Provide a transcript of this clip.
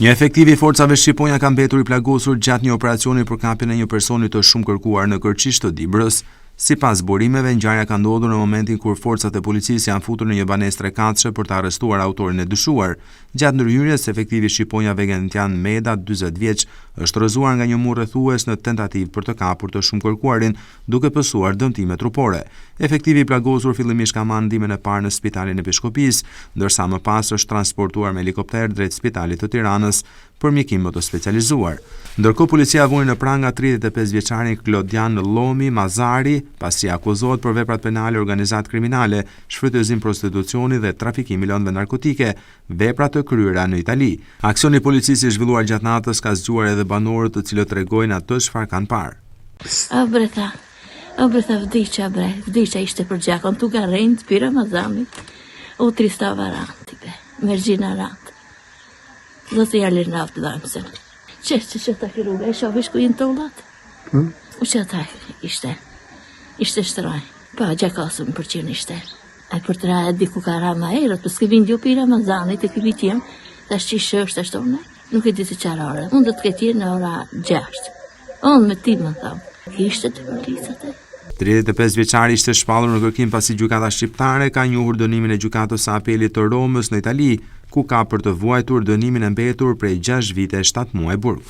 Një efektiv i forcave shqiponja ka mbetur i plagosur gjatë një operacioni për kapjen e një personi të shumë kërkuar në Kërqish të Dibrës. Sipas burimeve, ngjarja ka ndodhur në momentin kur forcat e policisë janë futur në një banesë trekatëshe për të arrestuar autorin e dyshuar. Gjatë ndërhyrjes, efektivi shqiponja Vegantian Meda, 40 vjeç, është rrëzuar nga një mur rrethues në tentativë për të kapur të shumë kërkuarin, duke pësuar dëmtime trupore. Efektivi i plagosur fillimisht ka marrë ndihmën e parë në spitalin e Peshkopis, ndërsa më pas është transportuar me helikopter drejt spitalit të Tiranës për mjekim më të specializuar. Ndërkohë, policia vuri në pranga 35 vjeçarin Klodian Llomi Mazari, pasi akuzohet për veprat penale organizat kriminale, shfrytëzim prostitucioni dhe trafikim milionëve narkotike, vepra të kryera në Itali. Aksioni i policisë i zhvilluar gjatë natës ka zgjuar edhe banorët të cilët tregojnë atë çfarë kanë parë. O bretha vdiqa ishte për gjakon tu garrejnë të pira Ramazanit, u trista varanti Mergjina Rant. Do të jalin raftë dhamësën. Që të kërruga, e shofish ku jenë të ullat? U që ta ishte shtraj. Pa, gjakasëm për që në ishte. A për të raja diku ka rama erot, për s'ke vind gjopi Ramazanit e këvi tjem, ta shqishë është ashtone. Nuk e di se qarare. Unë do të këtje në ora 6. Unë me ti më thamë. Ishte të policat e. 35 vjeçari ishte shpallur në kërkim pasi gjykata shqiptare ka njohur dënimin e gjykatës së apelit të Romës në Itali, ku ka për të vuajtur dënimin e mbetur prej 6 vite 7 muaj burg.